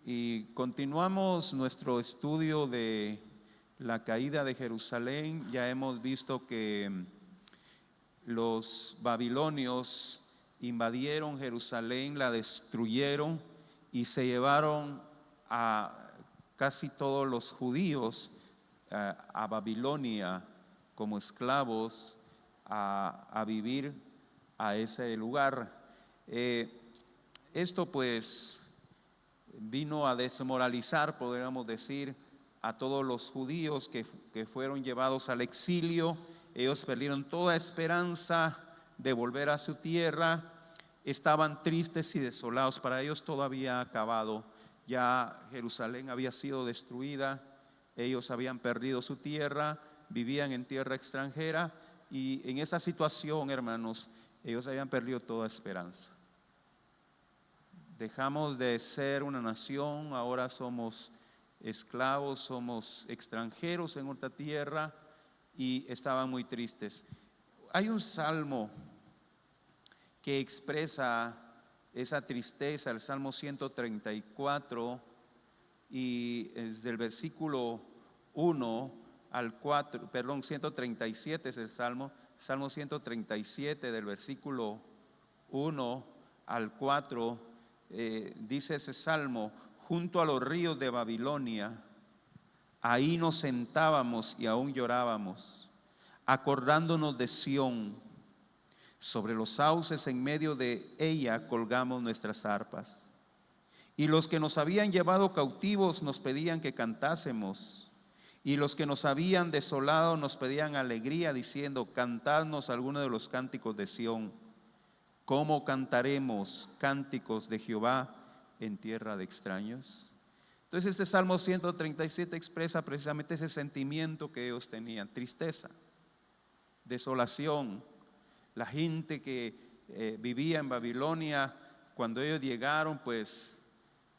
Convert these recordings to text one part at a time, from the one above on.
Y continuamos nuestro estudio de la caída de Jerusalén. Ya hemos visto que los babilonios invadieron Jerusalén, la destruyeron y se llevaron a casi todos los judíos a Babilonia como esclavos a vivir a ese lugar. Esto pues vino a desmoralizar, podríamos decir, a todos los judíos que fueron llevados al exilio. Ellos perdieron toda esperanza de volver a su tierra, estaban tristes y desolados. Para ellos todo había acabado, ya Jerusalén había sido destruida, ellos habían perdido su tierra, vivían en tierra extranjera, y en esa situación, hermanos, ellos habían perdido toda esperanza. Dejamos de ser una nación, ahora somos esclavos, somos extranjeros en otra tierra, y estaban muy tristes. Hay un salmo que expresa esa tristeza, el Salmo 134, y es del versículo 1 al 4, perdón, 137 es el Salmo 137 del versículo 1 al 4, dice ese salmo: junto a los ríos de Babilonia, ahí nos sentábamos y aún llorábamos, acordándonos de Sión. Sobre los sauces en medio de ella colgamos nuestras arpas. Y los que nos habían llevado cautivos nos pedían que cantásemos. Y los que nos habían desolado nos pedían alegría, diciendo: cantadnos alguno de los cánticos de Sión. ¿Cómo cantaremos cánticos de Jehová en tierra de extraños? Entonces este Salmo 137 expresa precisamente ese sentimiento que ellos tenían: tristeza, desolación. La gente que vivía en Babilonia, cuando ellos llegaron, pues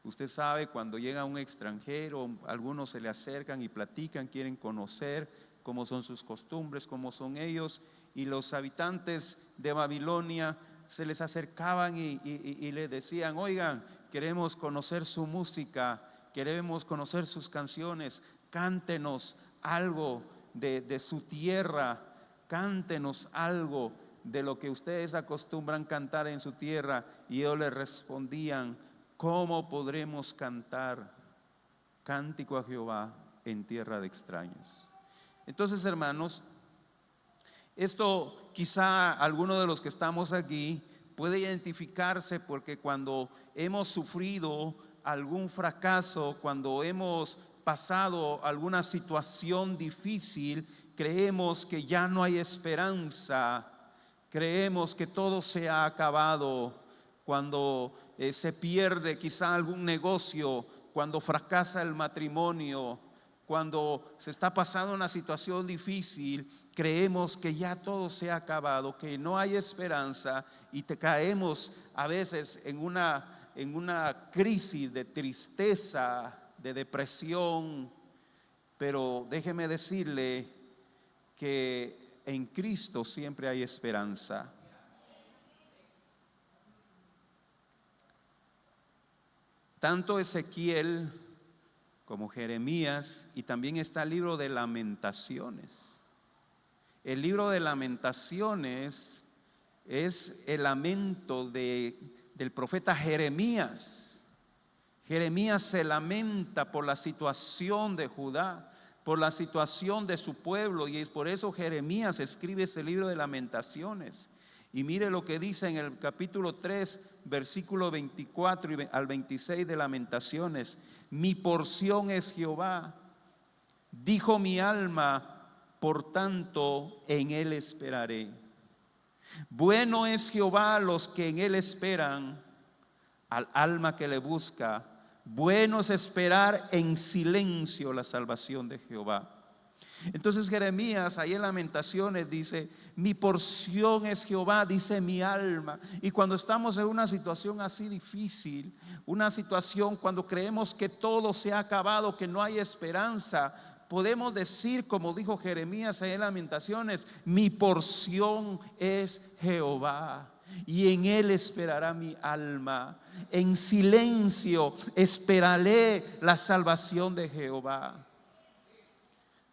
usted sabe, cuando llega un extranjero, algunos se le acercan y platican, quieren conocer cómo son sus costumbres, cómo son ellos, y los habitantes de Babilonia se les acercaban y le decían: oigan, queremos conocer su música, queremos conocer sus canciones, cántenos algo de su tierra, cántenos algo de lo que ustedes acostumbran cantar en su tierra. Y ellos les respondían: ¿cómo podremos cantar cántico a Jehová en tierra de extraños? Entonces, hermanos, esto quizá alguno de los que estamos aquí puede identificarse, porque cuando hemos sufrido algún fracaso, cuando hemos pasado alguna situación difícil, creemos que ya no hay esperanza, creemos que todo se ha acabado. Cuando se pierde quizá algún negocio, cuando fracasa el matrimonio, cuando se está pasando una situación difícil, creemos que ya todo se ha acabado, que no hay esperanza, y te caemos a veces en una crisis de tristeza, de depresión. Pero déjeme decirle que en Cristo siempre hay esperanza. Tanto Ezequiel como Jeremías, y también está el libro de Lamentaciones. El libro de Lamentaciones es el lamento del profeta Jeremías. Jeremías se lamenta por la situación de Judá, por la situación de su pueblo, y es por eso Jeremías escribe ese libro de Lamentaciones. Y mire lo que dice en el capítulo 3, versículo 24 al 26 de Lamentaciones: mi porción es Jehová, dijo mi alma, por tanto en él esperaré. Bueno es Jehová a los que en él esperan, al alma que le busca. Bueno es esperar en silencio la salvación de Jehová. Entonces Jeremías ahí en Lamentaciones dice: mi porción es Jehová, dice mi alma. Y cuando estamos en una situación así difícil, una situación cuando creemos que todo se ha acabado, que no hay esperanza, podemos decir, como dijo Jeremías ahí en Lamentaciones: mi porción es Jehová. y en Él esperará mi alma. En silencio esperaré la salvación de Jehová.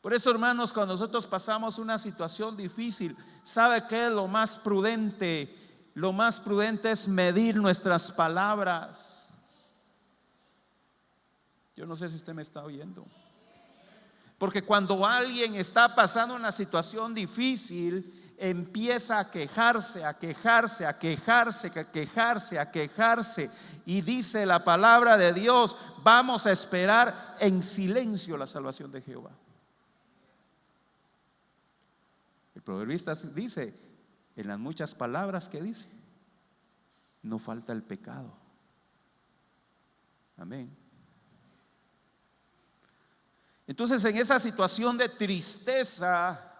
Por eso, hermanos, cuando nosotros pasamos una situación difícil, ¿sabe qué es lo más prudente? Lo más prudente es medir nuestras palabras. Yo no sé si usted me está oyendo. Porque cuando alguien está pasando una situación difícil, empieza a quejarse, a quejarse, a quejarse, a quejarse, a quejarse. Y dice la palabra de Dios: vamos a esperar en silencio la salvación de Jehová. El proverbista dice: en las muchas palabras que dice, no falta el pecado. Amén. Entonces, en esa situación de tristeza,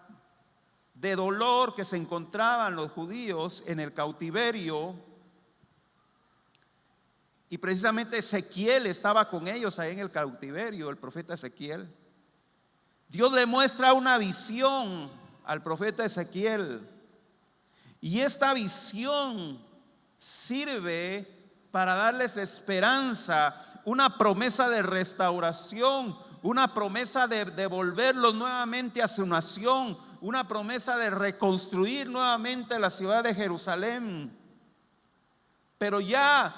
de dolor que se encontraban los judíos en el cautiverio, y precisamente Ezequiel estaba con ellos ahí en el cautiverio, el profeta Ezequiel. Dios le muestra una visión al profeta Ezequiel, y esta visión sirve para darles esperanza, una promesa de restauración, una promesa de devolverlos nuevamente a su nación, una promesa de reconstruir nuevamente la ciudad de Jerusalén. Pero ya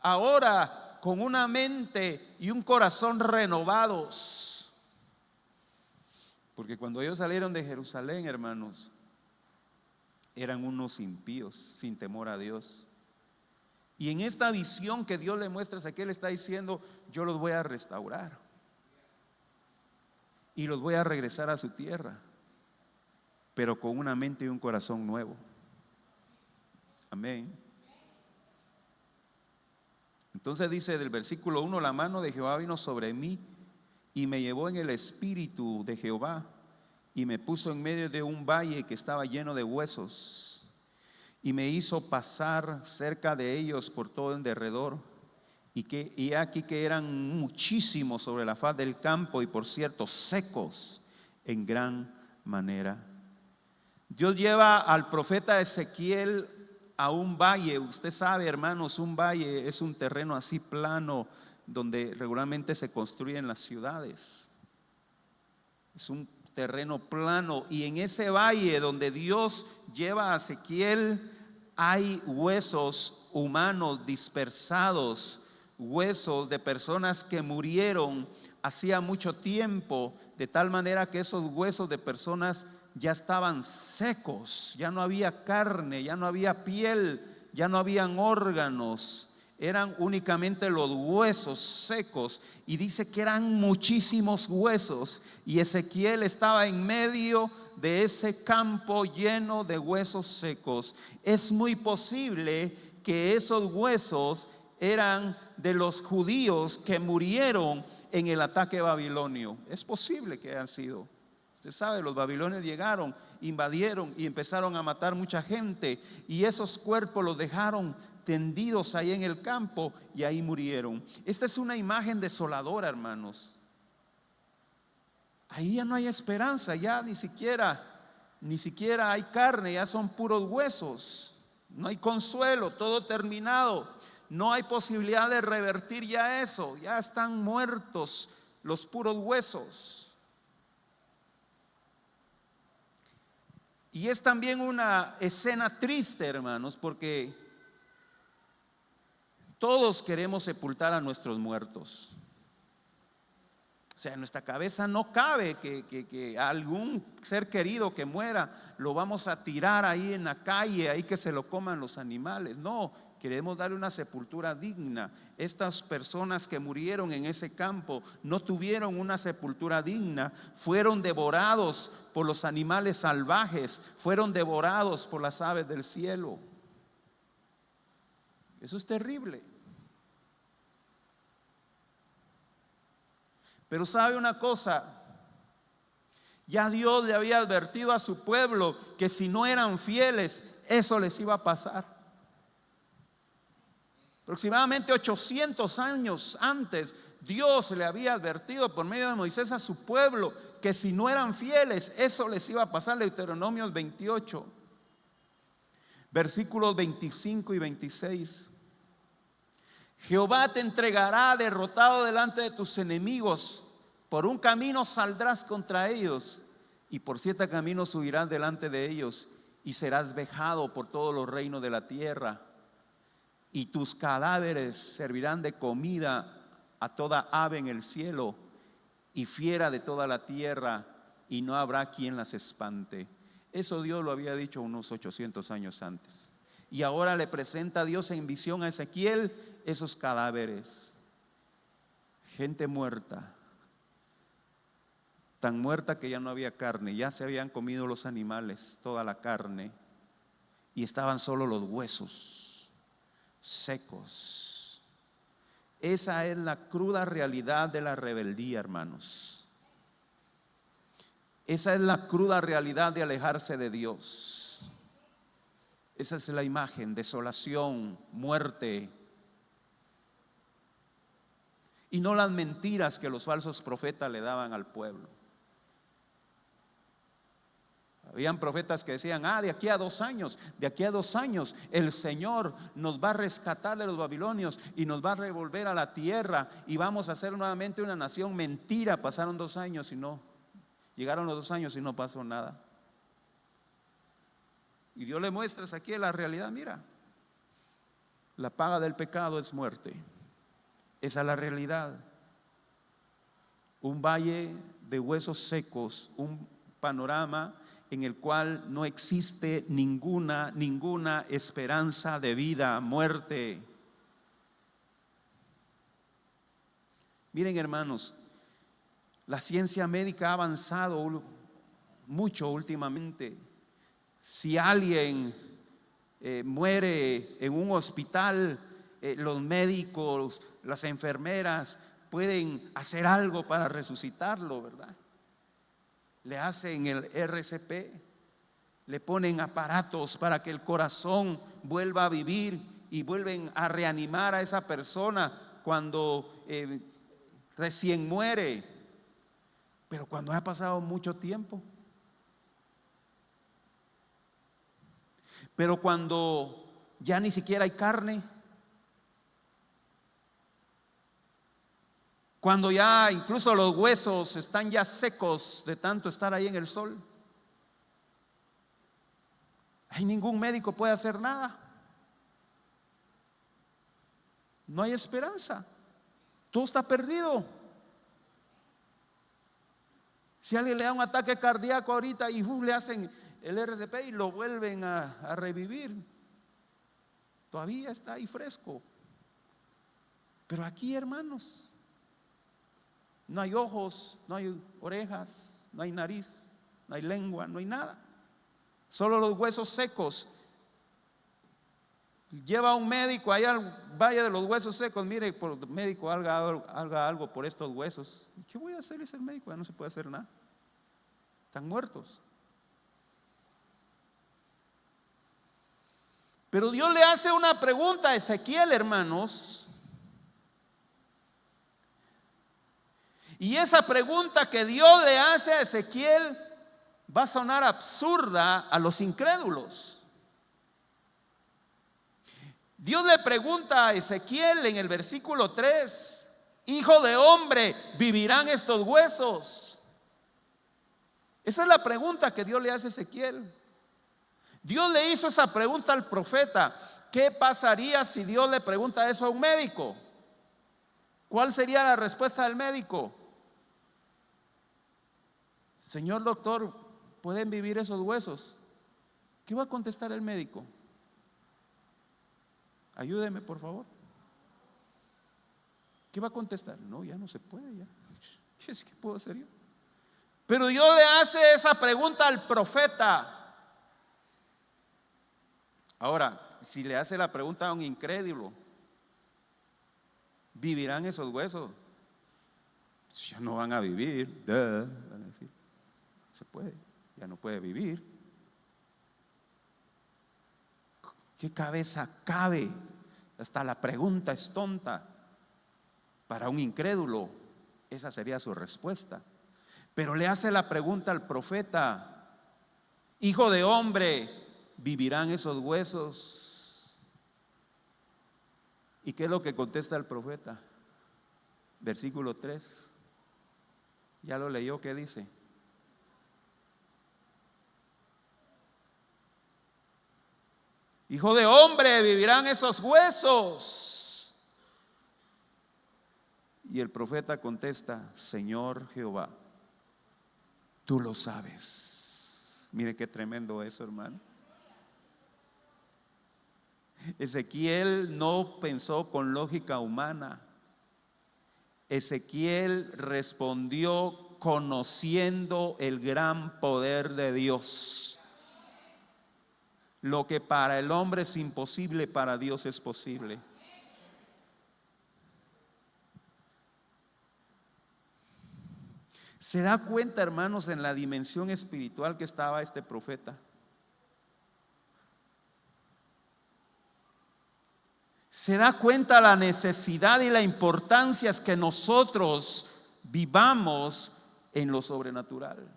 ahora con una mente y un corazón renovados. Porque cuando ellos salieron de Jerusalén, hermanos, eran unos impíos, sin temor a Dios. Y en esta visión que Dios le muestra a Ezequiel, está diciendo: yo los voy a restaurar y los voy a regresar a su tierra, pero con una mente y un corazón nuevo. Amén. Entonces dice del versículo 1: la mano de Jehová vino sobre mí y me llevó en el espíritu de Jehová y me puso en medio de un valle que estaba lleno de huesos, y me hizo pasar cerca de ellos por todo en derredor, y aquí que eran muchísimos sobre la faz del campo, y por cierto secos en gran manera. Dios lleva al profeta Ezequiel a un valle. Usted sabe, hermanos, un valle es un terreno así plano donde regularmente se construyen las ciudades. Es un terreno plano, y en ese valle donde Dios lleva a Ezequiel hay huesos humanos dispersados, huesos de personas que murieron hacía mucho tiempo, de tal manera que esos huesos de personas ya estaban secos, ya no había carne, ya no había piel, ya no habían órganos, eran únicamente los huesos secos. Y dice que eran muchísimos huesos, y Ezequiel estaba en medio de ese campo lleno de huesos secos. Es muy posible que esos huesos eran de los judíos que murieron en el ataque babilonio. Es posible que hayan sido. Usted sabe, los babilonios llegaron, invadieron y empezaron a matar mucha gente, y esos cuerpos los dejaron tendidos ahí en el campo y ahí murieron. Esta es una imagen desoladora, hermanos. Ahí ya no hay esperanza, ya ni siquiera hay carne, ya son puros huesos. No hay consuelo, todo terminado. No hay posibilidad de revertir ya eso, ya están muertos los puros huesos. Y es también una escena triste, hermanos, porque todos queremos sepultar a nuestros muertos. O sea, en nuestra cabeza no cabe que algún ser querido que muera lo vamos a tirar ahí en la calle, ahí que se lo coman los animales. No, queremos darle una sepultura digna. Estas personas que murieron en ese campo no tuvieron una sepultura digna, fueron devorados por los animales salvajes, fueron devorados por las aves del cielo. Eso es terrible. Pero sabe una cosa, ya Dios le había advertido a su pueblo que si no eran fieles, eso les iba a pasar. Aproximadamente 800 años antes, Dios le había advertido por medio de Moisés a su pueblo que si no eran fieles, eso les iba a pasar. Deuteronomio 28. Versículos 25 y 26. Jehová te entregará derrotado delante de tus enemigos. Por un camino saldrás contra ellos, y por 7 caminos huirás delante de ellos, y serás vejado por todos los reinos de la tierra. Y tus cadáveres servirán de comida a toda ave en el cielo y fiera de toda la tierra, y no habrá quien las espante. Eso Dios lo había dicho unos 800 años antes. Y ahora le presenta a Dios en visión a Ezequiel esos cadáveres. Gente muerta, tan muerta que ya no había carne, ya se habían comido los animales, toda la carne, y estaban solo los huesos secos. Esa es la cruda realidad de la rebeldía, hermanos. Esa es la cruda realidad de alejarse de Dios. Esa es la imagen: desolación, muerte. Y no las mentiras que los falsos profetas le daban al pueblo. Habían profetas que decían: de aquí a 2 años, de aquí a 2 años el Señor nos va a rescatar de los babilonios y nos va a revolver a la tierra y vamos a ser nuevamente una nación. Mentira, pasaron 2 años y no, llegaron los 2 años y no pasó nada. Y Dios le muestra aquí la realidad. Mira, la paga del pecado es muerte. Esa es la realidad. Un valle de huesos secos, un panorama en el cual no existe ninguna esperanza de vida, muerte. Miren, hermanos, la ciencia médica ha avanzado mucho últimamente. Si alguien muere en un hospital, los médicos, las enfermeras pueden hacer algo para resucitarlo, ¿verdad? Le hacen el RCP, le ponen aparatos para que el corazón vuelva a vivir y vuelven a reanimar a esa persona cuando recién muere. Pero cuando ha pasado mucho tiempo, pero cuando ya ni siquiera hay carne, cuando ya incluso los huesos están ya secos de tanto estar ahí en el sol, ahí ningún médico puede hacer nada. No hay esperanza, todo está perdido. Si a alguien le da un ataque cardíaco ahorita y le hacen el RCP y lo vuelven a revivir, todavía está ahí fresco. Pero aquí, hermanos, no hay ojos, no hay orejas, no hay nariz, no hay lengua, no hay nada. Solo los huesos secos. Lleva a un médico allá al valle de los huesos secos. Mire, por médico, haga algo por estos huesos. ¿Qué voy a hacer? Ese médico ya no se puede hacer nada. Están muertos. Pero Dios le hace una pregunta a Ezequiel, hermanos. Y esa pregunta que Dios le hace a Ezequiel va a sonar absurda a los incrédulos. Dios le pregunta a Ezequiel en el versículo 3: Hijo de hombre, ¿vivirán estos huesos? Esa es la pregunta que Dios le hace a Ezequiel. Dios le hizo esa pregunta al profeta. ¿Qué pasaría si Dios le pregunta eso a un médico? ¿Cuál sería la respuesta del médico? Señor doctor, ¿pueden vivir esos huesos? ¿Qué va a contestar el médico? Ayúdeme, por favor. ¿Qué va a contestar? No, ya no se puede, ya. ¿Qué puedo hacer yo? Pero Dios le hace esa pregunta al profeta. Ahora, si le hace la pregunta a un incrédulo, ¿vivirán esos huesos? Ya no van a vivir. Van a decir, se puede, ya no puede vivir. ¿Qué cabeza cabe? Hasta la pregunta es tonta. Para un incrédulo, esa sería su respuesta. Pero le hace la pregunta al profeta: Hijo de hombre, ¿vivirán esos huesos? ¿Y qué es lo que contesta el profeta? Versículo 3. ¿Ya lo leyó? ¿Qué dice? Hijo de hombre, ¿vivirán esos huesos? Y el profeta contesta: Señor Jehová, tú lo sabes. Mire qué tremendo eso, hermano. Ezequiel no pensó con lógica humana. Ezequiel respondió conociendo el gran poder de Dios. Lo que para el hombre es imposible, para Dios es posible. ¿Se da cuenta, hermanos, en la dimensión espiritual que estaba este profeta? ¿Se da cuenta la necesidad y la importancia es que nosotros vivamos en lo sobrenatural?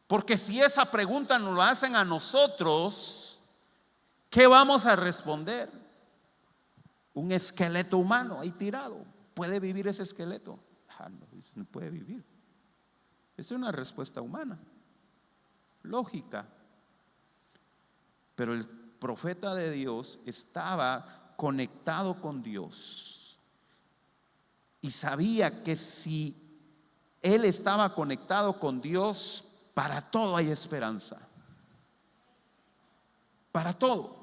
Porque si esa pregunta nos la hacen a nosotros, ¿qué vamos a responder? Un esqueleto humano ahí tirado. ¿Puede vivir ese esqueleto? No puede vivir. Esa es una respuesta humana, lógica. Pero el profeta de Dios estaba conectado con Dios y sabía que si él estaba conectado con Dios, para todo hay esperanza. Para todo.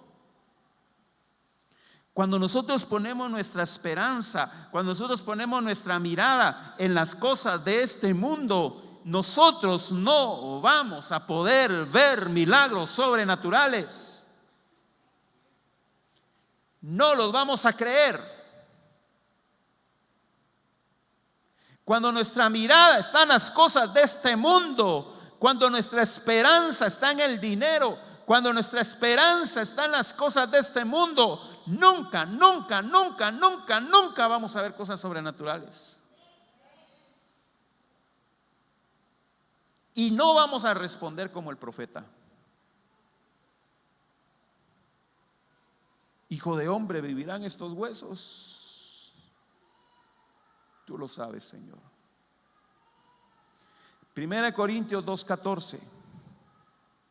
Cuando nosotros ponemos nuestra esperanza, cuando nosotros ponemos nuestra mirada en las cosas de este mundo, nosotros no vamos a poder ver milagros sobrenaturales. No los vamos a creer. Cuando nuestra mirada está en las cosas de este mundo, cuando nuestra esperanza está en el dinero, cuando nuestra esperanza está en las cosas de este mundo, nunca vamos a ver cosas sobrenaturales. Y no vamos a responder como el profeta. Hijo de hombre, ¿vivirán estos huesos? Tú lo sabes, Señor. 1 Corintios 2:14.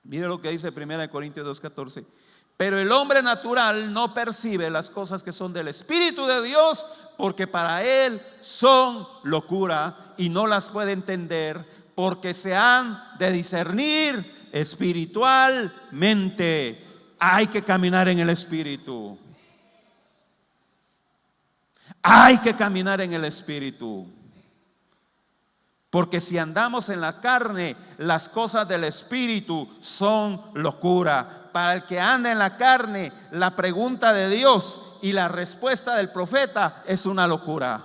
Mire lo que dice 1 Corintios 2:14. Pero el hombre natural no percibe las cosas que son del Espíritu de Dios, porque para él son locura y no las puede entender, porque se han de discernir espiritualmente. Hay que caminar en el Espíritu. Hay que caminar en el Espíritu. Porque si andamos en la carne, las cosas del Espíritu son locura. Para el que anda en la carne, la pregunta de Dios y la respuesta del profeta es una locura.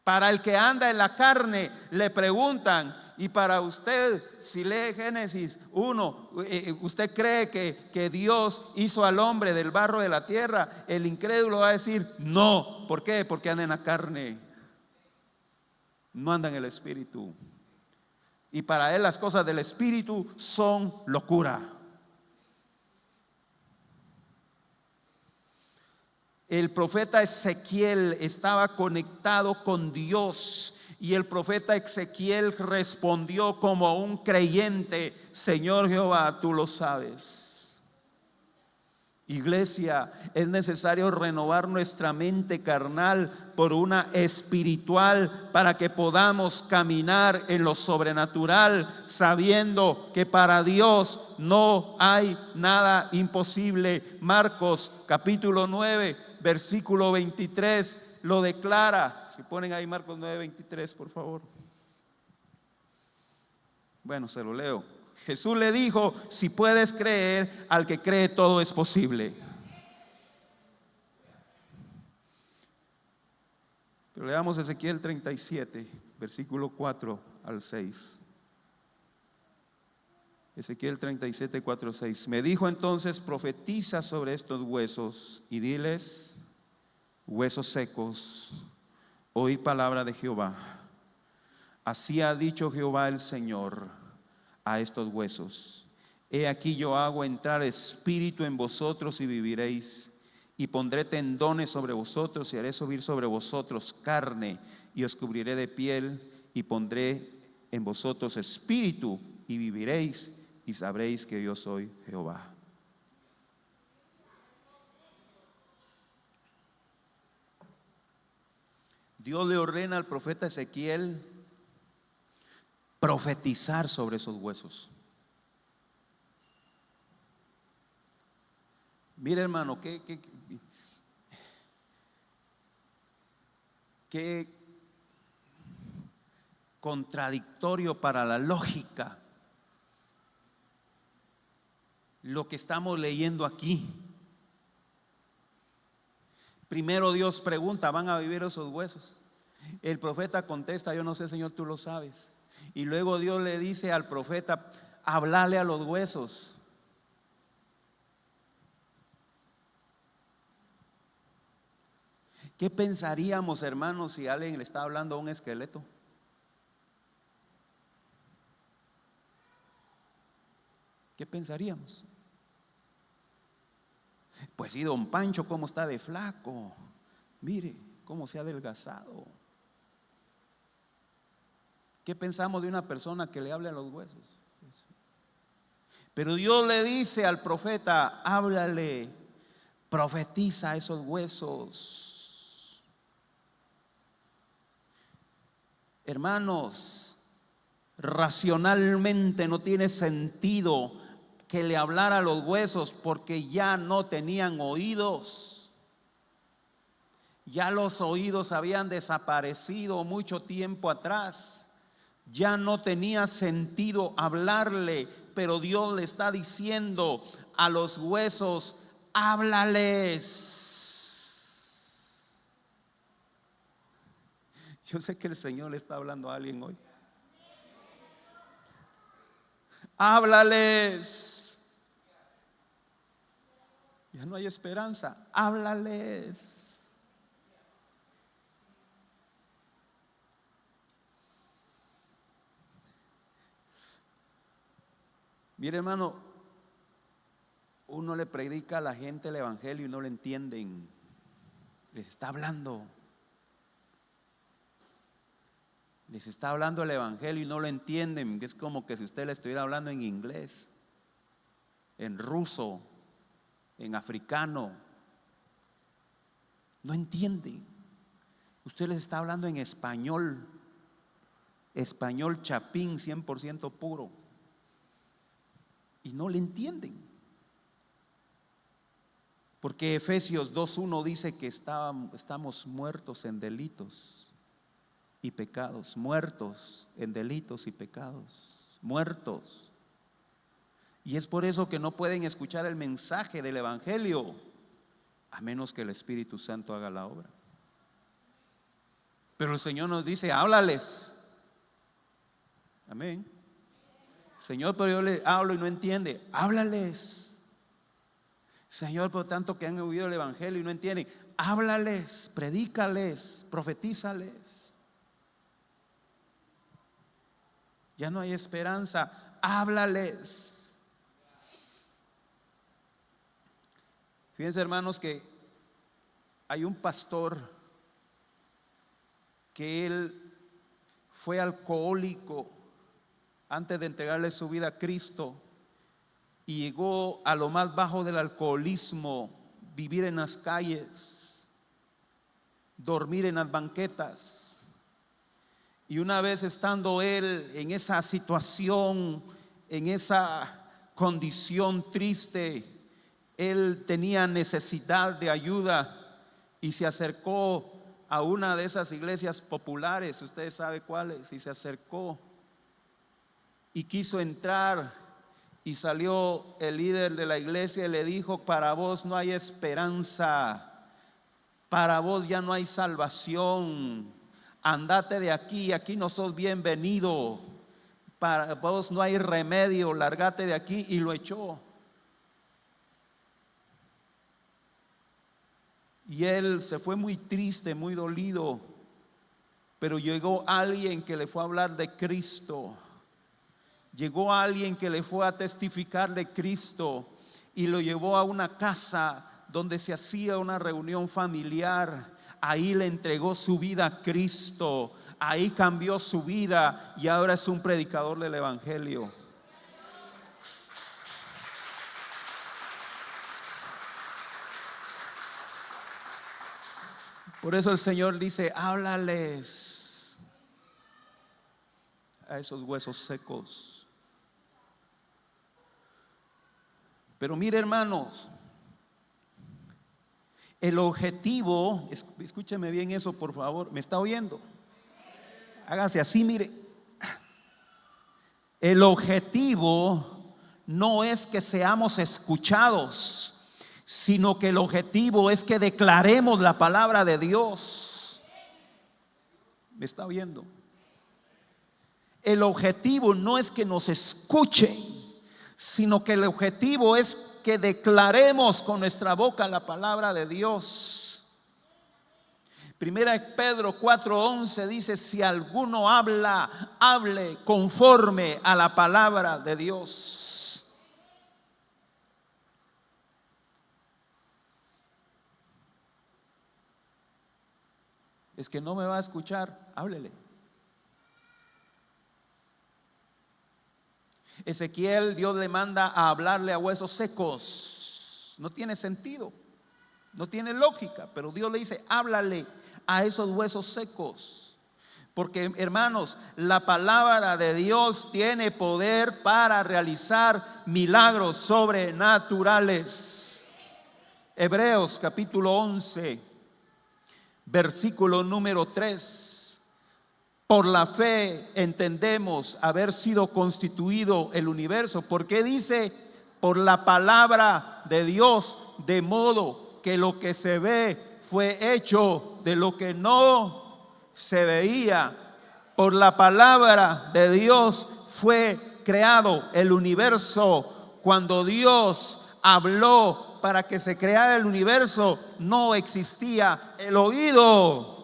Para el que anda en la carne, le preguntan: y para usted, si lee Génesis 1, ¿usted cree que Dios hizo al hombre del barro de la tierra? El incrédulo va a decir: no. ¿Por qué? Porque anda en la carne, no anda en el Espíritu. Y para él las cosas del Espíritu son locura. El profeta Ezequiel estaba conectado con Dios y el profeta Ezequiel respondió como un creyente: Señor Jehová, tú lo sabes. Iglesia, es necesario renovar nuestra mente carnal por una espiritual para que podamos caminar en lo sobrenatural, sabiendo que para Dios no hay nada imposible. Marcos capítulo 9 versículo 23 lo declara. Si ponen ahí Marcos 9, 23, por favor. Bueno, se lo leo. Jesús le dijo: si puedes creer, al que cree todo es posible. Pero leamos Ezequiel 37, versículo 4 al 6. Ezequiel 37, 4, 6. Me dijo entonces: profetiza sobre estos huesos y diles: huesos secos, oíd palabra de Jehová. Así ha dicho Jehová el Señor a estos huesos: he aquí yo hago entrar espíritu en vosotros y viviréis, y pondré tendones sobre vosotros y haré subir sobre vosotros carne, y os cubriré de piel, y pondré en vosotros espíritu y viviréis, y sabréis que yo soy Jehová. Dios le ordena al profeta Ezequiel profetizar sobre esos huesos. Mire, hermano, qué contradictorio para la lógica lo que estamos leyendo aquí. Primero Dios pregunta: ¿van a vivir esos huesos? El profeta contesta: yo no sé, Señor, tú lo sabes. Y luego Dios le dice al profeta: háblale a los huesos. ¿Qué pensaríamos, hermanos, si alguien le está hablando a un esqueleto? ¿Qué pensaríamos? Pues sí, don Pancho, cómo está de flaco. Mire cómo se ha adelgazado. ¿Qué pensamos de una persona que le hable a los huesos? Pero Dios le dice al profeta: háblale, profetiza a esos huesos. Hermanos, racionalmente no tiene sentido que le hablara a los huesos, porque ya no tenían oídos. Ya los oídos habían desaparecido mucho tiempo atrás. Ya no tenía sentido hablarle, pero Dios le está diciendo a los huesos: háblales. Yo sé que el Señor le está hablando a alguien hoy. Háblales. Ya no hay esperanza. Háblales. Mire, hermano, uno le predica a la gente el evangelio y no lo entienden. Les está hablando. Les está hablando el evangelio y no lo entienden. Es como que si usted le estuviera hablando en inglés, en ruso, en africano. No entienden. Usted les está hablando en español. Español chapín, 100% puro. Y no le entienden. Porque Efesios 2:1 dice que estamos muertos en delitos y pecados. Muertos en delitos y pecados. Muertos. Y es por eso que no pueden escuchar el mensaje del evangelio a menos que el Espíritu Santo haga la obra. Pero el Señor nos dice: háblales. Amén. Señor, pero yo le hablo y no entiende. Háblales. Señor, por tanto que han oído el evangelio y no entienden. Háblales, predícales, profetízales. Ya no hay esperanza. Háblales. Fíjense, hermanos, que hay un pastor que él fue alcohólico antes de entregarle su vida a Cristo, y llegó a lo más bajo del alcoholismo: vivir en las calles, dormir en las banquetas. Y una vez estando él en esa situación, en esa condición triste, él tenía necesidad de ayuda y se acercó a una de esas iglesias populares, ustedes saben cuáles, y se acercó y quiso entrar, y salió el líder de la iglesia y le dijo: para vos no hay esperanza, para vos ya no hay salvación, andate de aquí, aquí no sos bienvenido, para vos no hay remedio, lárgate de aquí. Y lo echó. Y él se fue muy triste, muy dolido. Pero llegó alguien que le fue a hablar de Cristo. Llegó alguien que le fue a testificar de Cristo y lo llevó a una casa donde se hacía una reunión familiar. Ahí le entregó su vida a Cristo. Ahí cambió su vida y ahora es un predicador del evangelio. Por eso el Señor dice: háblales a esos huesos secos. Pero mire, hermanos, el objetivo, escúcheme bien eso, por favor. ¿Me está oyendo? Hágase así, mire. El objetivo no es que seamos escuchados, sino que el objetivo es que declaremos la palabra de Dios. ¿Me está oyendo? El objetivo no es que nos escuchen, sino que el objetivo es que declaremos con nuestra boca la palabra de Dios. Primera de Pedro 4:11 dice: si alguno habla, hable conforme a la palabra de Dios. Es que no me va a escuchar, háblele. Ezequiel, Dios le manda a hablarle a huesos secos. No tiene sentido, no tiene lógica, pero Dios le dice: háblale a esos huesos secos. Porque, hermanos, la palabra de Dios tiene poder para realizar milagros sobrenaturales. Hebreos capítulo 11, versículo número 3. Por la fe entendemos haber sido constituido el universo. Porque dice: por la palabra de Dios, de modo que lo que se ve fue hecho de lo que no se veía. Por la palabra de Dios fue creado el universo. Cuando Dios habló para que se creara el universo, no existía el oído.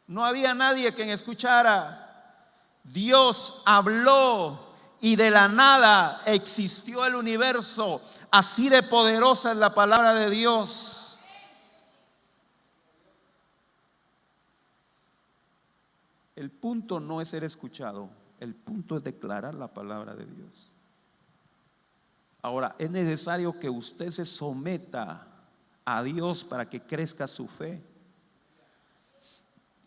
No había nadie quien escuchara. Dios habló y de la nada existió el universo. Así de poderosa es la palabra de Dios. El punto no es ser escuchado, el punto es declarar la palabra de Dios. Ahora, es necesario que usted se someta a Dios para que crezca su fe.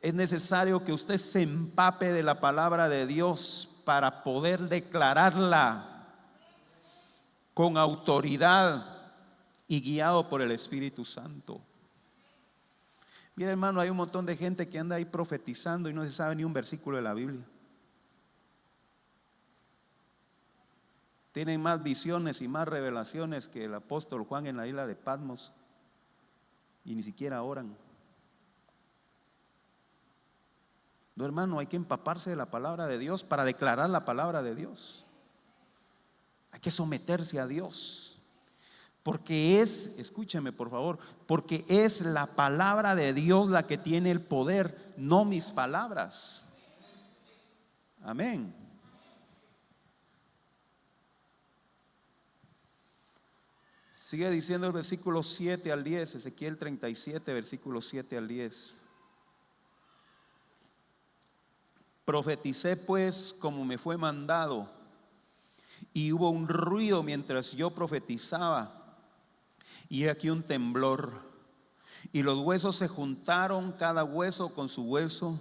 Es necesario que usted se empape de la palabra de Dios para poder declararla con autoridad y guiado por el Espíritu Santo. Mira, hermano, hay un montón de gente que anda ahí profetizando y no se sabe ni un versículo de la Biblia. Tienen más visiones y más revelaciones que el apóstol Juan en la isla de Patmos y ni siquiera oran. No, hermano, hay que empaparse de la palabra de Dios para declarar la palabra de Dios. Hay que someterse a Dios. Porque escúcheme por favor, porque es la palabra de Dios la que tiene el poder, no mis palabras. Amén. Sigue diciendo el versículo 7 al 10, Ezequiel 37, versículo 7 al 10. Profeticé pues como me fue mandado, y hubo un ruido mientras yo profetizaba, y he aquí un temblor, y los huesos se juntaron, cada hueso con su hueso,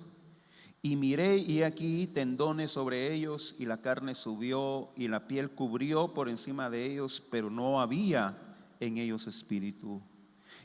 y miré, y he aquí tendones sobre ellos, y la carne subió, y la piel cubrió por encima de ellos, pero no había en ellos espíritu.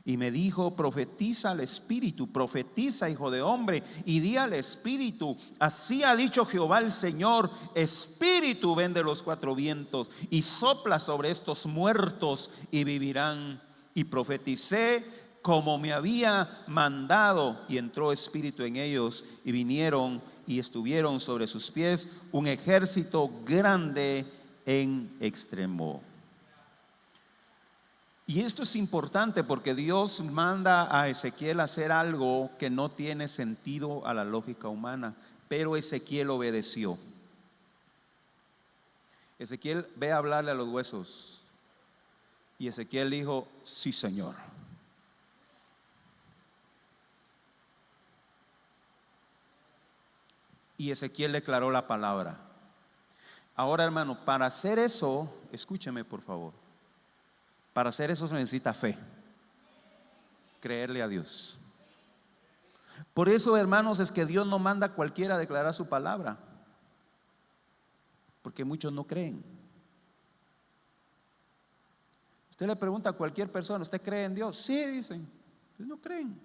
Y me dijo: profetiza al espíritu, profetiza, hijo de hombre, y di al espíritu: así ha dicho Jehová el Señor, espíritu ven de los cuatro vientos y sopla sobre estos muertos y vivirán. Y profeticé como me había mandado, y entró espíritu en ellos, y vinieron y estuvieron sobre sus pies un ejército grande en extremo. Y esto es importante porque Dios manda a Ezequiel a hacer algo que no tiene sentido a la lógica humana, pero Ezequiel obedeció. Ezequiel, ve a hablarle a los huesos. Y Ezequiel dijo: sí, Señor. Y Ezequiel declaró la palabra. Ahora, hermano, para hacer eso, escúcheme por favor, para hacer eso se necesita fe, creerle a Dios. Por eso, hermanos, es que Dios no manda a cualquiera a declarar su palabra, porque muchos no creen. Usted le pregunta a cualquier persona: ¿usted cree en Dios? Sí, dicen. Pues no creen.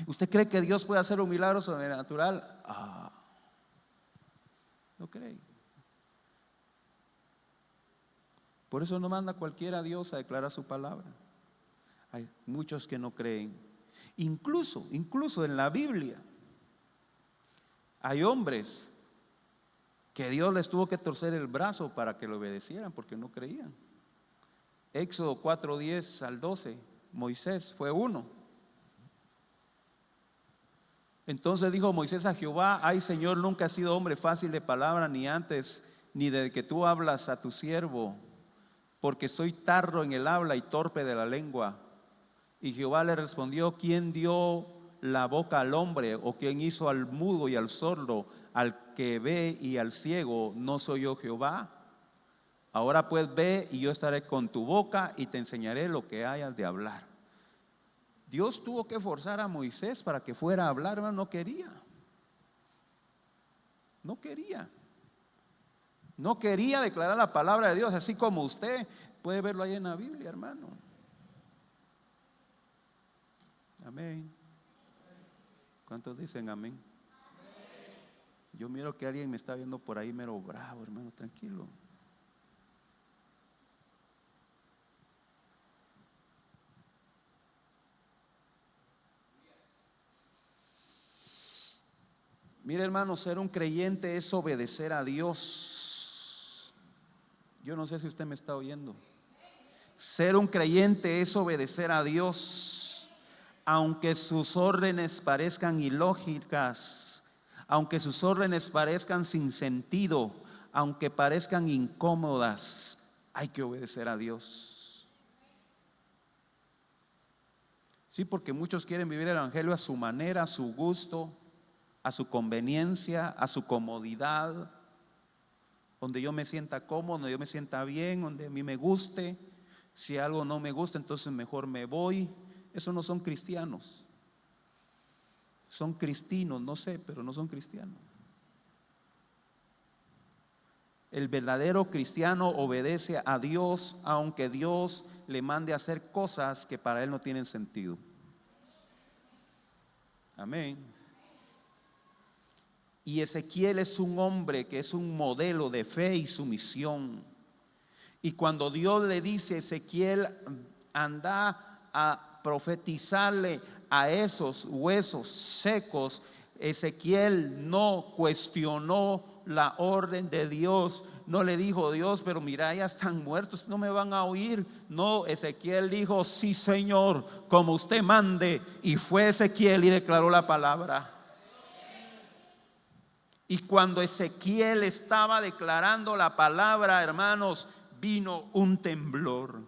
¿Usted cree que Dios puede hacer un milagro sobrenatural? No cree. Por eso no manda a cualquiera a Dios a declarar su palabra. Hay muchos que no creen. Incluso en la Biblia hay hombres que Dios les tuvo que torcer el brazo para que lo obedecieran, porque no creían. Éxodo 4:10 al 12, Moisés fue uno. Entonces dijo Moisés a Jehová: ay, Señor, nunca he sido hombre fácil de palabra, ni antes ni desde que tú hablas a tu siervo, porque soy tardo en el habla y torpe de la lengua. Y Jehová le respondió: ¿quién dio la boca al hombre? ¿O quién hizo al mudo y al sordo, al que ve y al ciego? ¿No soy yo Jehová? Ahora pues ve, y yo estaré con tu boca y te enseñaré lo que hayas de hablar. Dios tuvo que forzar a Moisés para que fuera a hablar, hermano. No quería. No quería declarar la palabra de Dios, así como usted puede verlo ahí en la Biblia, hermano. Amén. ¿Cuántos dicen amén? Yo miro que alguien me está viendo por ahí mero bravo, hermano. Tranquilo. Mire, hermano, ser un creyente es obedecer a Dios. Yo no sé si usted me está oyendo. Ser un creyente es obedecer a Dios, aunque sus órdenes parezcan ilógicas, aunque sus órdenes parezcan sin sentido, aunque parezcan incómodas, hay que obedecer a Dios. Sí, porque muchos quieren vivir el evangelio a su manera, a su gusto, a su conveniencia, a su comodidad, donde yo me sienta cómodo, donde yo me sienta bien, donde a mí me guste. Si algo no me gusta, entonces mejor me voy. Esos no son cristianos. Son cristinos, no sé, pero no son cristianos. El verdadero cristiano obedece a Dios, aunque Dios le mande a hacer cosas que para él no tienen sentido. Amén. Y Ezequiel es un hombre que es un modelo de fe y sumisión. Y cuando Dios le dice: Ezequiel, anda a profetizarle a esos huesos secos, Ezequiel no cuestionó la orden de Dios. No le dijo: Dios, pero mira, ya están muertos, no me van a oír. No, Ezequiel dijo: sí, Señor, como usted mande. Y fue Ezequiel y declaró la palabra. Y cuando Ezequiel estaba declarando la palabra, hermanos, vino un temblor.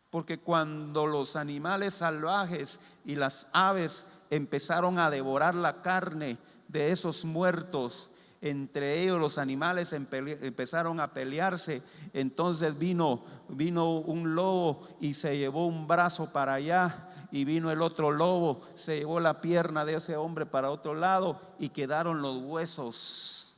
Porque cuando los animales salvajes y las aves empezaron a devorar la carne de esos muertos, entre ellos los animales empezaron a pelearse. Entonces vino un lobo y se llevó un brazo para allá. Y vino el otro lobo, se llevó la pierna de ese hombre para otro lado, y quedaron los huesos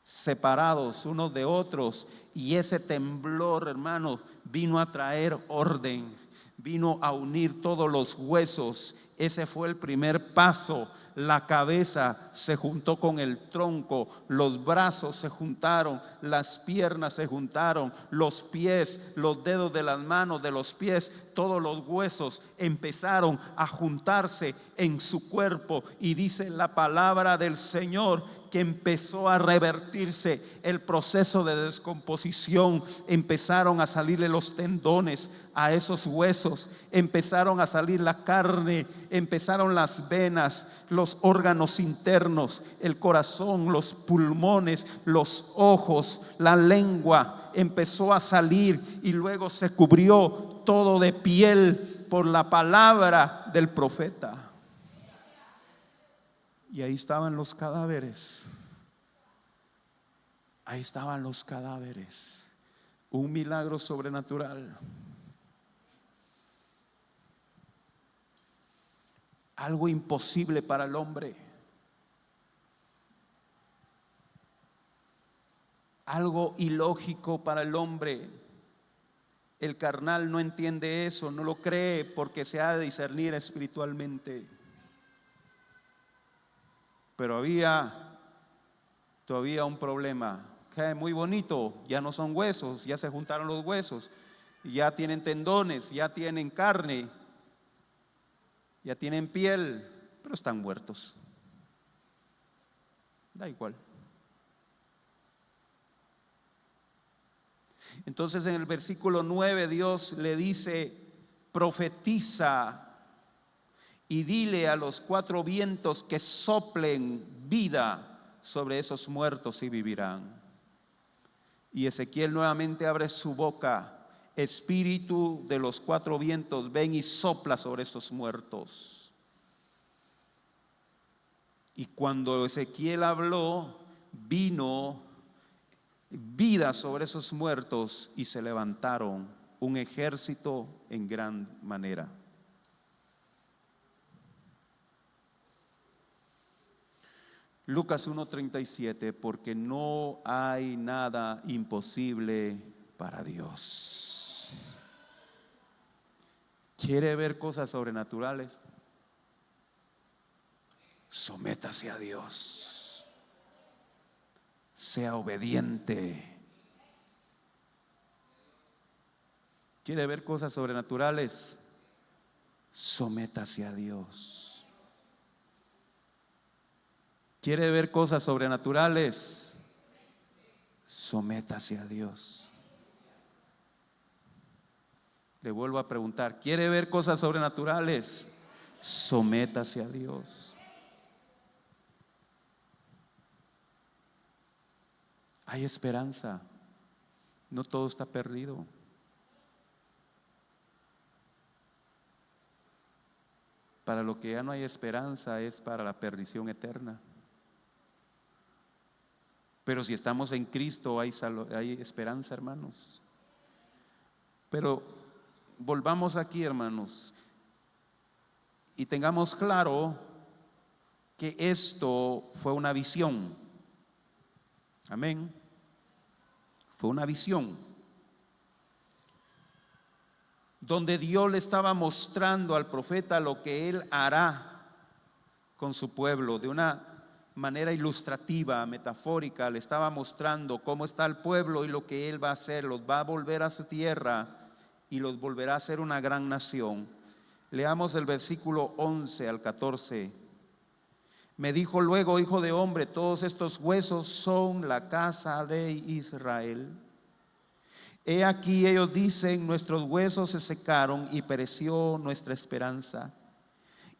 separados unos de otros. Y ese temblor, hermano, vino a traer orden, vino a unir todos los huesos. Ese fue el primer paso. La cabeza se juntó con el tronco, los brazos se juntaron, las piernas se juntaron, los pies, los dedos de las manos, de los pies, todos los huesos empezaron a juntarse en su cuerpo. Y dice la palabra del Señor que empezó a revertirse el proceso de descomposición. Empezaron a salirle los tendones a esos huesos, empezaron a salir la carne, empezaron las venas, los órganos internos, el corazón, los pulmones, los ojos, la lengua empezó a salir, y luego se cubrió todo de piel por la palabra del profeta. Y ahí estaban los cadáveres. Ahí estaban los cadáveres. Un milagro sobrenatural. Algo imposible para el hombre. Algo ilógico para el hombre. El carnal no entiende eso, no lo cree, porque se ha de discernir espiritualmente. Pero había todavía un problema. Que muy bonito, ya no son huesos, ya se juntaron los huesos, ya tienen tendones, ya tienen carne, ya tienen piel, pero están muertos. Da igual. Entonces en el versículo 9 Dios le dice: profetiza y dile a los cuatro vientos que soplen vida sobre esos muertos y vivirán. Y Ezequiel nuevamente abre su boca. Espíritu de los cuatro vientos, ven y sopla sobre esos muertos. Y cuando Ezequiel habló, vino vida sobre esos muertos y se levantaron un ejército en gran manera. Lucas 1:37, porque no hay nada imposible para Dios. ¿Quiere ver cosas sobrenaturales? Sométase a Dios. Sea obediente. ¿Quiere ver cosas sobrenaturales? Sométase a Dios. ¿Quiere ver cosas sobrenaturales? Sométase a Dios. Le vuelvo a preguntar, ¿quiere ver cosas sobrenaturales? Sométase a Dios. Hay esperanza. No todo está perdido. Para lo que ya no hay esperanza es para la perdición eterna. Pero si estamos en Cristo hay esperanza, hermanos. Pero volvamos aquí, hermanos, y tengamos claro que esto fue una visión. Amén. Fue una visión donde Dios le estaba mostrando al profeta lo que él hará con su pueblo. De una manera ilustrativa, metafórica, le estaba mostrando cómo está el pueblo y lo que él va a hacer. Los va a volver a su tierra y los volverá a ser una gran nación. Leamos el versículo 11 al 14. Me dijo luego: hijo de hombre, todos estos huesos son la casa de Israel. He aquí ellos dicen: nuestros huesos se secaron y pereció nuestra esperanza,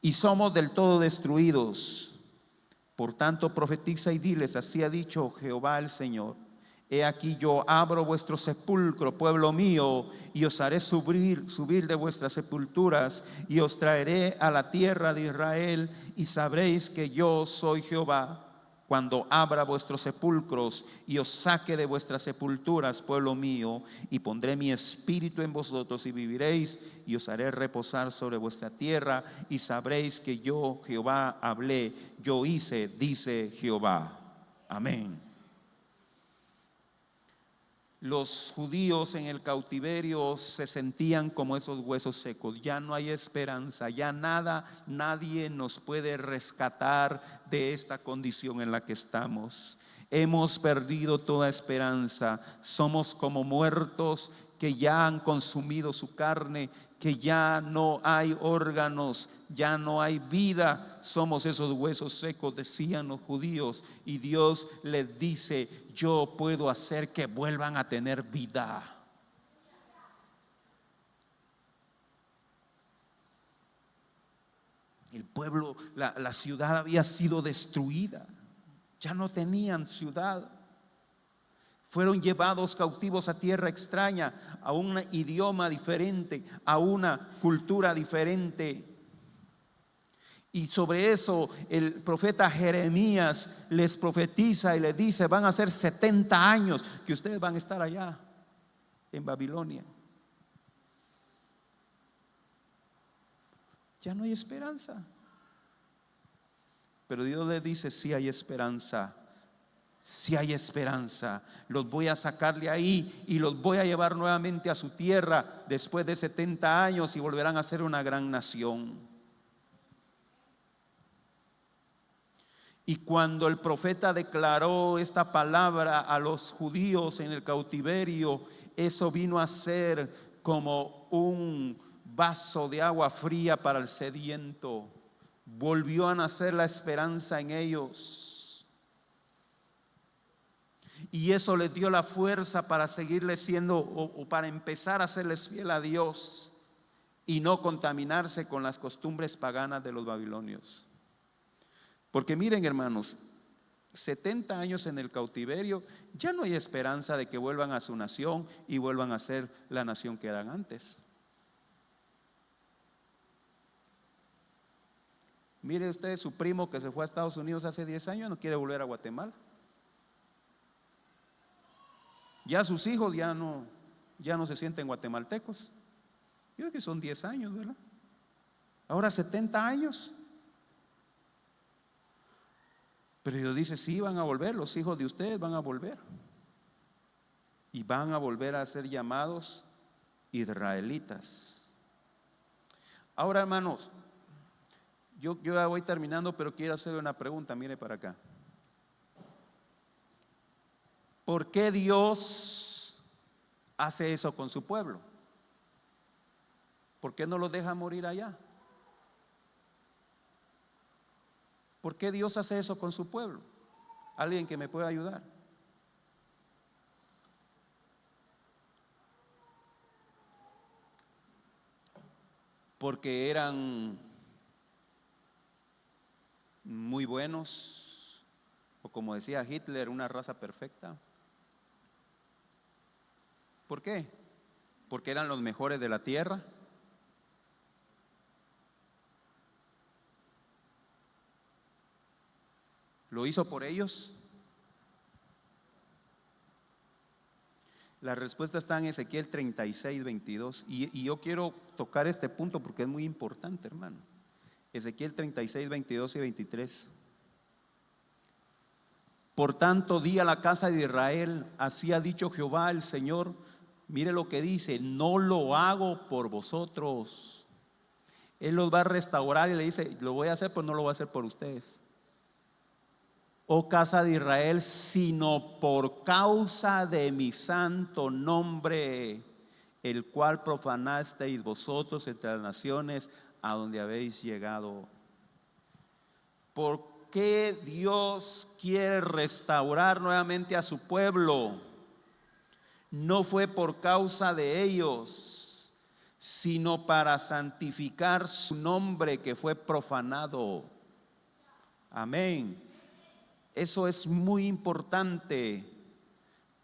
y somos del todo destruidos. Por tanto profetiza y diles: así ha dicho Jehová el Señor. He aquí yo abro vuestro sepulcro, pueblo mío, y os haré subir de vuestras sepulturas, y os traeré a la tierra de Israel, y sabréis que yo soy Jehová, cuando abra vuestros sepulcros y os saque de vuestras sepulturas, pueblo mío, y pondré mi espíritu en vosotros y viviréis, y os haré reposar sobre vuestra tierra, y sabréis que yo Jehová hablé, yo hice, dice Jehová. Amén. Los judíos en el cautiverio se sentían como esos huesos secos. Ya no hay esperanza, ya nadie nos puede rescatar de esta condición en la que estamos. Hemos perdido toda esperanza, somos como muertos que ya han consumido su carne, que ya no hay órganos, ya no hay vida. Somos esos huesos secos, decían los judíos, y Dios les dice: yo puedo hacer que vuelvan a tener vida. El pueblo, la ciudad había sido destruida, ya no tenían ciudad. Fueron llevados cautivos a tierra extraña, a un idioma diferente, a una cultura diferente. Y sobre eso el profeta Jeremías les profetiza y les dice: van a ser 70 años que ustedes van a estar allá en Babilonia. Ya no hay esperanza. Pero Dios les dice: sí hay esperanza, sí hay esperanza. Los voy a sacar de ahí y los voy a llevar nuevamente a su tierra después de 70 años y volverán a ser una gran nación. Y cuando el profeta declaró esta palabra a los judíos en el cautiverio, eso vino a ser como un vaso de agua fría para el sediento. Volvió a nacer la esperanza en ellos, y eso les dio la fuerza para seguirles siendo, o para empezar a serles fiel a Dios y no contaminarse con las costumbres paganas de los babilonios. Porque miren, hermanos, 70 años en el cautiverio, ya no hay esperanza de que vuelvan a su nación y vuelvan a ser la nación que eran antes. Mire usted, su primo que se fue a Estados Unidos hace 10 años no quiere volver a Guatemala. Ya sus hijos ya no se sienten guatemaltecos. Yo creo que son 10 años, ¿verdad? Ahora 70 años. Pero Dios dice: sí, van a volver, los hijos de ustedes van a volver. Y van a volver a ser llamados israelitas. Ahora, hermanos, yo ya voy terminando, pero quiero hacerle una pregunta. Mire para acá. ¿Por qué Dios hace eso con su pueblo? ¿Por qué no los deja morir allá? ¿Por qué Dios hace eso con su pueblo? ¿Alguien que me pueda ayudar? Porque eran muy buenos, o como decía Hitler, una raza perfecta. ¿Por qué? Porque eran los mejores de la tierra. ¿Lo hizo por ellos? La respuesta está en Ezequiel 36, 22. Y yo quiero tocar este punto porque es muy importante, hermano. Ezequiel 36, 22 y 23. Por tanto, di a la casa de Israel: así ha dicho Jehová el Señor. Mire lo que dice: no lo hago por vosotros. Él los va a restaurar y le dice: lo voy a hacer, pues no lo voy a hacer por ustedes, oh casa de Israel, sino por causa de mi santo nombre, el cual profanasteis vosotros entre las naciones a donde habéis llegado. ¿Por qué Dios quiere restaurar nuevamente a su pueblo? No fue por causa de ellos, sino para santificar su nombre que fue profanado. Amén. Eso es muy importante.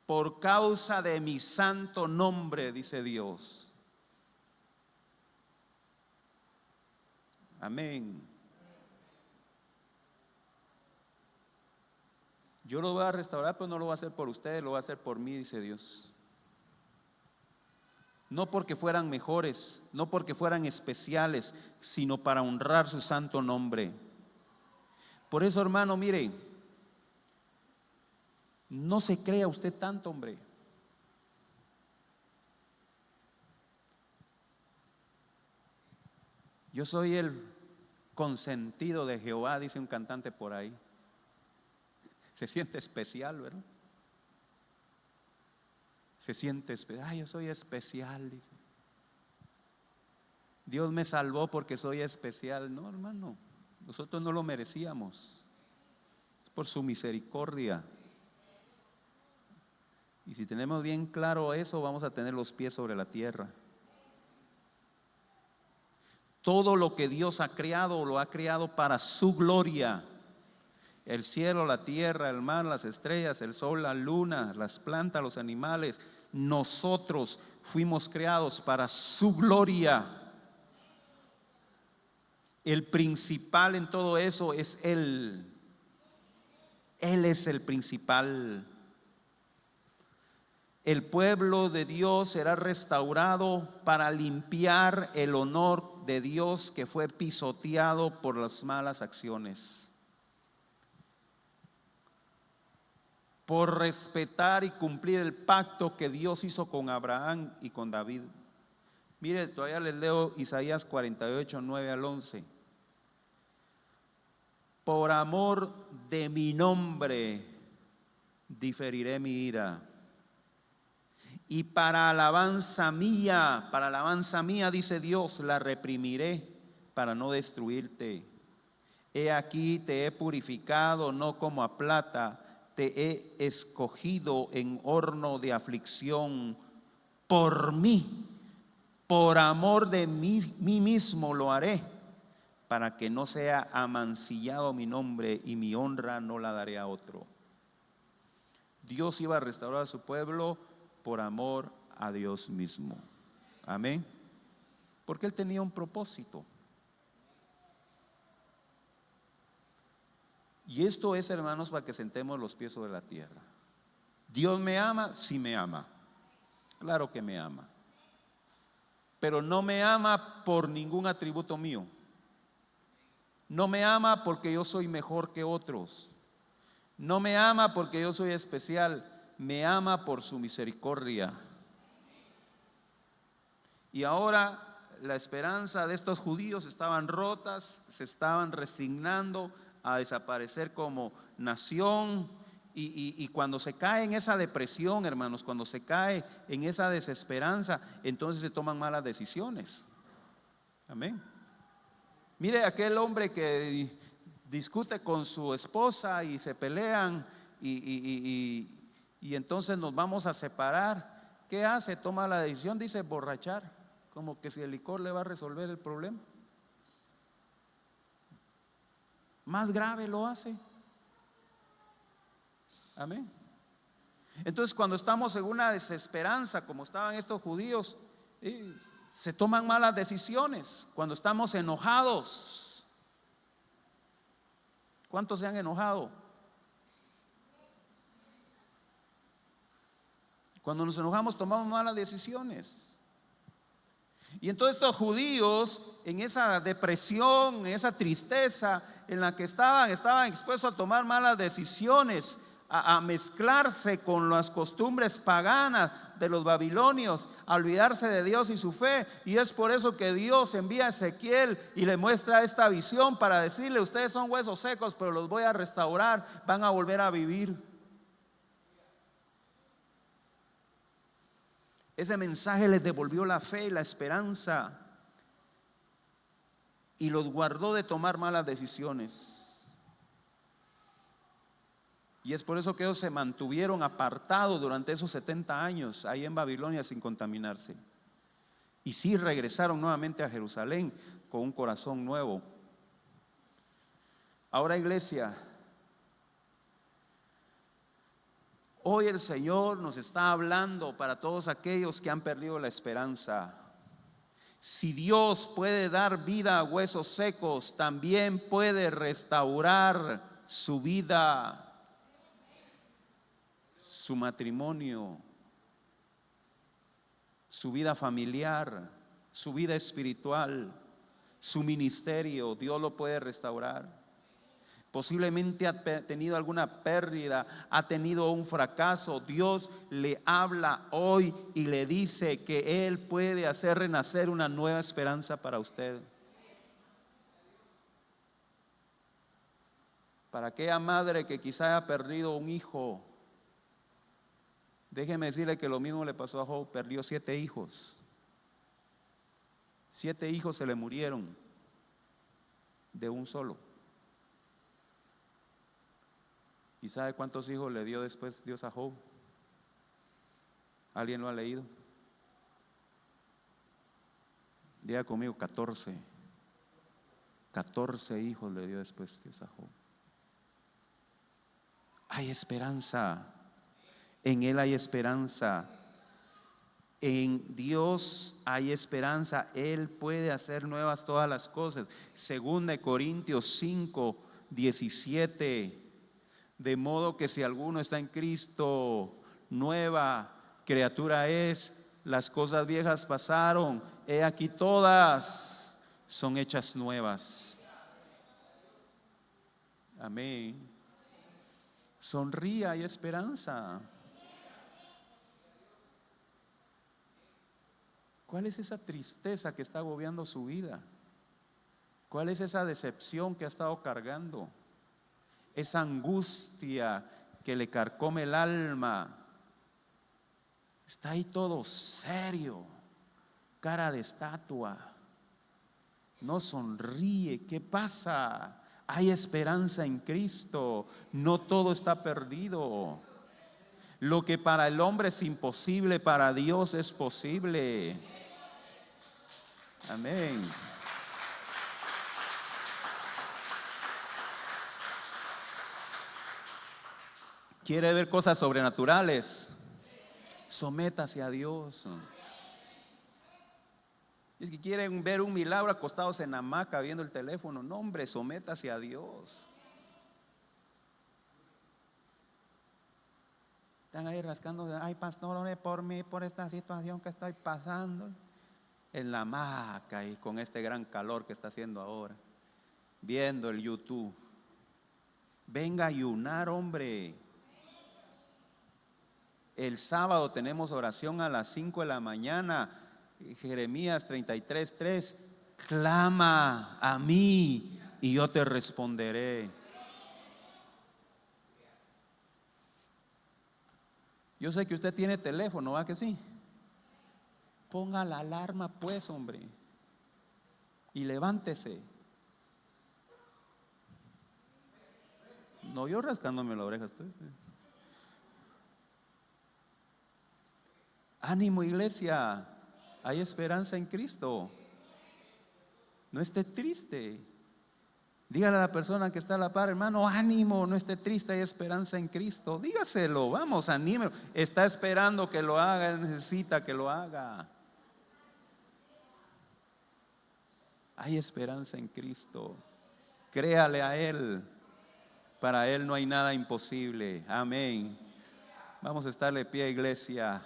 Por causa de mi santo nombre, dice Dios. Amén. Yo lo voy a restaurar, pero no lo voy a hacer por ustedes, lo voy a hacer por mí, dice Dios. No porque fueran mejores, no porque fueran especiales, sino para honrar su santo nombre. Por eso, hermano, mire, no se crea usted tanto, hombre. Yo soy el consentido de Jehová, dice un cantante por ahí. Se siente especial, ¿verdad? Se siente especial. Ay, yo soy especial. Dios me salvó porque soy especial. No, hermano, nosotros no lo merecíamos. Es por su misericordia. Y si tenemos bien claro eso, vamos a tener los pies sobre la tierra. Todo lo que Dios ha creado, lo ha creado para su gloria. El cielo, la tierra, el mar, las estrellas, el sol, la luna, las plantas, los animales. Nosotros fuimos creados para su gloria. El principal en todo eso es Él. Él es el principal. El pueblo de Dios será restaurado para limpiar el honor de Dios que fue pisoteado por las malas acciones. Por respetar y cumplir el pacto que Dios hizo con Abraham y con David. Mire, todavía les leo Isaías 48, 9 al 11. Por amor de mi nombre diferiré mi ira, y para alabanza mía, dice Dios, la reprimiré para no destruirte. He aquí te he purificado, no como a plata, te he escogido en horno de aflicción. Por mí, por amor de mí mismo lo haré, para que no sea amancillado mi nombre, y mi honra no la daré a otro. Dios iba a restaurar a su pueblo por amor a Dios mismo. Amén. Porque Él tenía un propósito. Y esto es, hermanos, para que sentemos los pies sobre la tierra. ¿Dios me ama? Sí me ama. Claro que me ama. Pero no me ama por ningún atributo mío. No me ama porque yo soy mejor que otros. No me ama porque yo soy especial. Me ama por su misericordia. Y ahora la esperanza de estos judíos estaban rotas, se estaban resignando a desaparecer como nación. Y cuando se cae en esa depresión, hermanos, cuando se cae en esa desesperanza, entonces se toman malas decisiones. Amén. Mire aquel hombre que discute con su esposa y se pelean y entonces nos vamos a separar. ¿Qué hace? Toma la decisión, dice emborrachar, como que si el licor le va a resolver el problema. Más grave lo hace. Amén. Entonces, cuando estamos en una desesperanza, como estaban estos judíos, se toman malas decisiones. Cuando estamos enojados, ¿cuántos se han enojado? Cuando nos enojamos tomamos malas decisiones. Y entonces estos judíos, en esa depresión, en esa tristeza en la que estaban expuestos a tomar malas decisiones, a mezclarse con las costumbres paganas de los babilonios, a olvidarse de Dios y su fe. Y es por eso que Dios envía a Ezequiel y le muestra esta visión para decirle: ustedes son huesos secos, pero los voy a restaurar, van a volver a vivir. Ese mensaje les devolvió la fe y la esperanza y los guardó de tomar malas decisiones. Y es por eso que ellos se mantuvieron apartados durante esos 70 años ahí en Babilonia sin contaminarse. Y sí regresaron nuevamente a Jerusalén con un corazón nuevo. Ahora, iglesia, hoy el Señor nos está hablando para todos aquellos que han perdido la esperanza. Si Dios puede dar vida a huesos secos, también puede restaurar su vida, su matrimonio, su vida familiar, su vida espiritual, su ministerio. Dios lo puede restaurar. Posiblemente ha tenido alguna pérdida, ha tenido un fracaso. Dios le habla hoy y le dice que Él puede hacer renacer una nueva esperanza para usted. Para aquella madre que quizá haya perdido un hijo, Déjeme decirle que lo mismo le pasó a Job, perdió 7 hijos. 7 hijos se le murieron de un solo. ¿Y sabe cuántos hijos le dio después Dios a Job? ¿Alguien lo ha leído? Diga conmigo, 14. 14 hijos le dio después Dios a Job. Hay esperanza. En Él hay esperanza. En Dios hay esperanza. Él puede hacer nuevas todas las cosas. 2 Corintios 5, 17. De modo que si alguno está en Cristo, nueva criatura es. Las cosas viejas pasaron, he aquí todas son hechas nuevas. Amén. Sonría, hay esperanza. ¿Cuál es esa tristeza que está agobiando su vida? ¿Cuál es esa decepción que ha estado cargando? Esa angustia que le carcome el alma. Está ahí todo serio, cara de estatua, no sonríe. ¿Qué pasa? Hay esperanza en Cristo, no todo está perdido. Lo que para el hombre es imposible, para Dios es posible. Amén. ¿Quiere ver cosas sobrenaturales? Sométase a Dios. Es que quieren ver un milagro acostados en hamaca viendo el teléfono. No, hombre, sométase a Dios. Están ahí rascándose. Ay, pastor, ore por mí, por esta situación que estoy pasando. En la hamaca y con este gran calor que está haciendo ahora, viendo el YouTube. Venga a ayunar, hombre. El sábado tenemos oración a las 5 de la mañana. Jeremías 33:3. Clama a mí y yo te responderé. Yo sé que usted tiene teléfono, ¿va que sí? Ponga la alarma pues, hombre, y levántese. No, yo rascándome la oreja estoy. Ánimo, iglesia, hay esperanza en Cristo. No esté triste. Dígale a la persona que está a la par, hermano, ánimo, no esté triste, hay esperanza en Cristo. Dígaselo, vamos, anímelo. Está esperando que lo haga, él necesita que lo haga. Hay esperanza en Cristo. Créale a Él. Para Él no hay nada imposible. Amén. Vamos a estar de pie, iglesia.